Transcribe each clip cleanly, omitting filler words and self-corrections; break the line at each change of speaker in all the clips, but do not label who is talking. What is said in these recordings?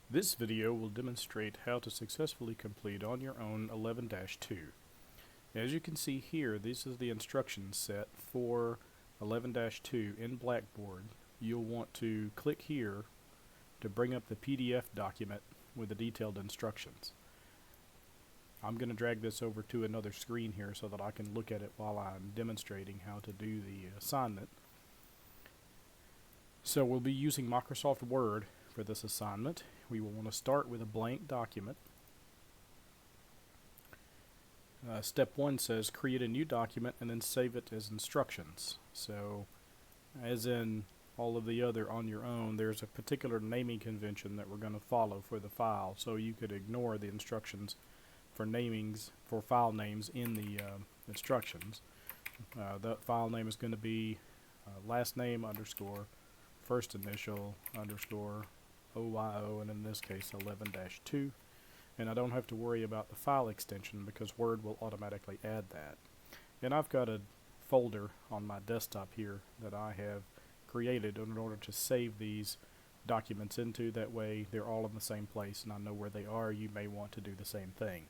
This video will demonstrate how to successfully complete on your own 11-2. As you can see here, this is the instruction set for 11-2 in Blackboard. You'll want to click here to bring up the PDF document with the detailed instructions. I'm going to drag this over to another screen here so that I can look at it while I'm demonstrating how to do the assignment. So we'll be using Microsoft Word for this assignment. We will want to start with a blank document. Step 1 says create a new document and then save it as instructions. So as in all of the other on your own, there's a particular naming convention that we're going to follow for the file, so you could ignore the instructions for namings for file names in the instructions. The file name is going to be last name underscore first initial underscore OYO, and in this case 11-2, and I don't have to worry about the file extension because Word will automatically add that. And I've got a folder on my desktop here that I have created in order to save these documents into. That way they're all in the same place and I know where they are. You may want to do the same thing.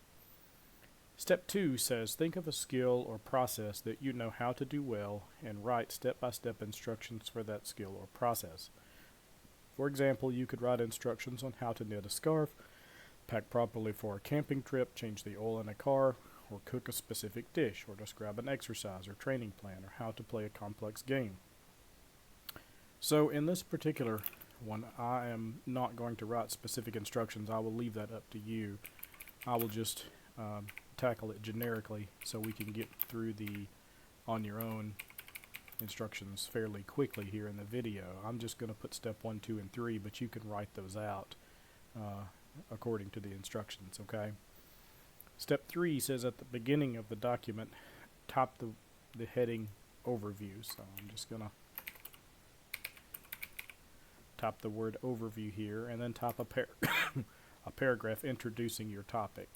Step 2 says think of a skill or process that you know how to do well and write step-by-step instructions for that skill or process. For example, you could write instructions on how to knit a scarf, pack properly for a camping trip, change the oil in a car, or cook a specific dish, or describe an exercise or training plan, or how to play a complex game. So in this particular one, I am not going to write specific instructions. I will leave that up to you. I will just tackle it generically so we can get through the on your own instructions fairly quickly here in the video. I'm just going to put step 1, 2, and 3, but you can write those out according to the instructions, okay? Step 3 says at the beginning of the document, type the heading overview. So I'm just going to type the word overview here and then type a paragraph introducing your topic.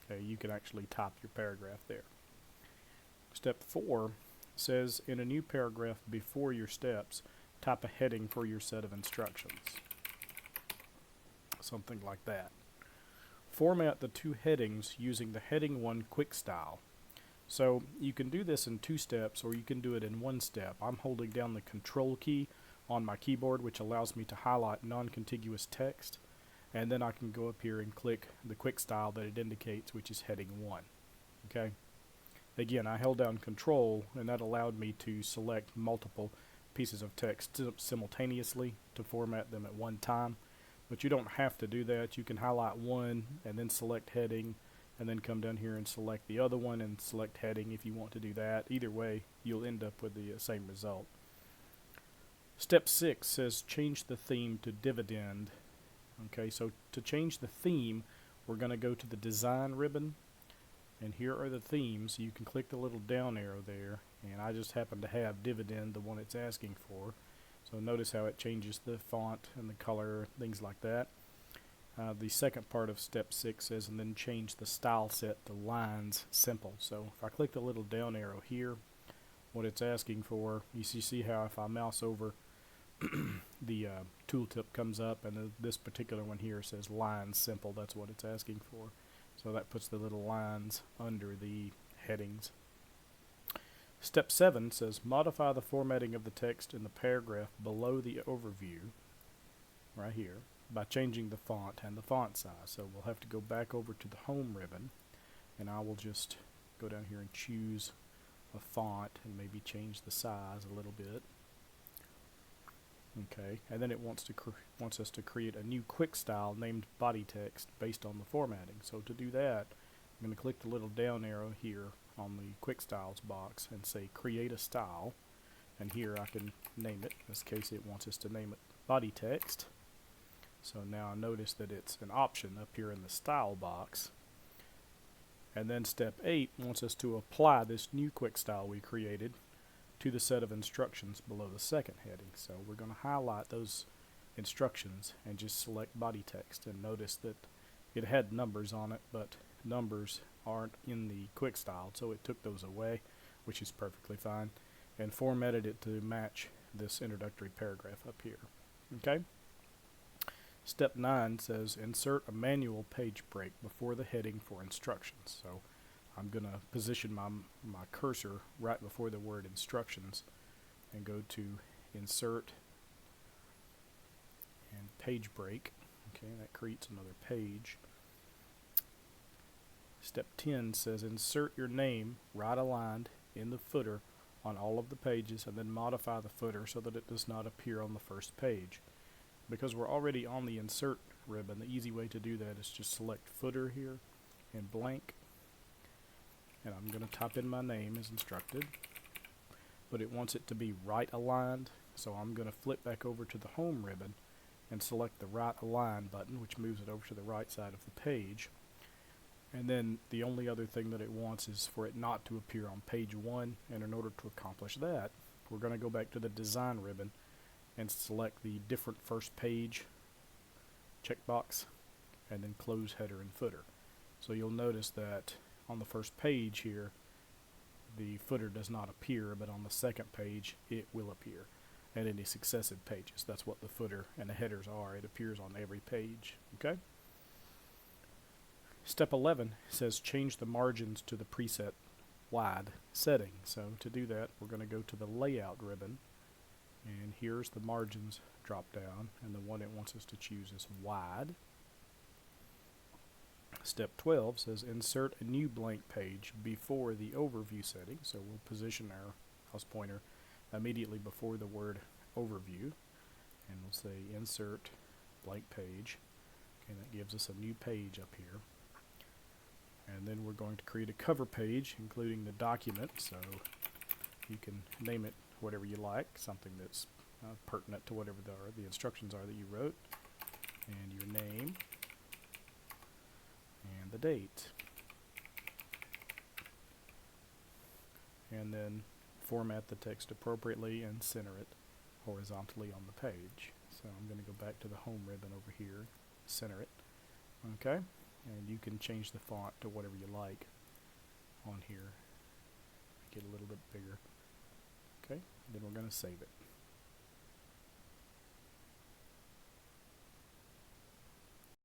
Okay, you can actually type your paragraph there. Step 4 says in a new paragraph before your steps, type a heading for your set of instructions. Something like that. Format the two headings using the heading 1 quick style. So you can do this in 2 steps or you can do it in 1 step. I'm holding down the control key on my keyboard, which allows me to highlight non-contiguous text, and then I can go up here and click the quick style that it indicates, which is heading 1. Okay. Again, I held down control and that allowed me to select multiple pieces of text simultaneously to format them at one time, but you don't have to do that. You can highlight one and then select heading and then come down here and select the other one and select heading if you want to do that. Either way, you'll end up with the same result. Step 6 says change the theme to dividend. Okay, so to change the theme, we're going to go to the design ribbon, and here are the themes. You can click the little down arrow there, and I just happen to have dividend, the one it's asking for. So notice how it changes the font and the color, things like that. The second part of step 6 says, and then change the style set to lines simple. So if I click the little down arrow here, what it's asking for, you see how if I mouse over the tooltip comes up, and this particular one here says lines simple. That's what it's asking for. So that puts the little lines under the headings. Step 7 says modify the formatting of the text in the paragraph below the overview right here by changing the font and the font size. So we'll have to go back over to the home ribbon, and I will just go down here and choose a font and maybe change the size a little bit. Okay, and then it wants us to create a new quick style named body text based on the formatting. So to do that, I'm going to click the little down arrow here on the quick styles box and say create a style, and here I can name it. In this case it wants us to name it body text. So now I notice that it's an option up here in the style box. And then step 8 wants us to apply this new quick style we created to the set of instructions below the second heading. So we're going to highlight those instructions and just select body text, and notice that it had numbers on it, but numbers aren't in the quick style, so it took those away, which is perfectly fine, and formatted it to match this introductory paragraph up here. Okay? Step 9 says insert a manual page break before the heading for instructions. So I'm going to position my cursor right before the word instructions and go to insert and page break. Okay, that creates another page. Step 10 says insert your name right aligned in the footer on all of the pages and then modify the footer so that it does not appear on the first page. Because we're already on the insert ribbon, the easy way to do that is just select footer here and blank, and I'm going to type in my name as instructed, but it wants it to be right aligned, so I'm going to flip back over to the home ribbon and select the right align button, which moves it over to the right side of the page. And then the only other thing that it wants is for it not to appear on page 1, and in order to accomplish that, we're going to go back to the design ribbon and select the different first page checkbox and then close header and footer. So you'll notice that on the first page here the footer does not appear, but on the second page it will appear, and any successive pages. That's what the footer and the headers are. It appears on every page. Okay? Step 11 says change the margins to the preset wide setting. So to do that, we're going to go to the layout ribbon, and here's the margins drop down, and the one it wants us to choose is wide. Step 12 says insert a new blank page before the overview setting. So we'll position our mouse pointer immediately before the word overview, and we'll say insert blank page. Okay, that gives us a new page up here. And then we're going to create a cover page including the document, so you can name it whatever you like, something that's pertinent to whatever the instructions are that you wrote, and your name and the date, and then format the text appropriately and center it horizontally on the page. So I'm going to go back to the home ribbon over here, center it. Okay, and you can change the font to whatever you like on here, make it a little bit bigger. Okay, then we're going to save it.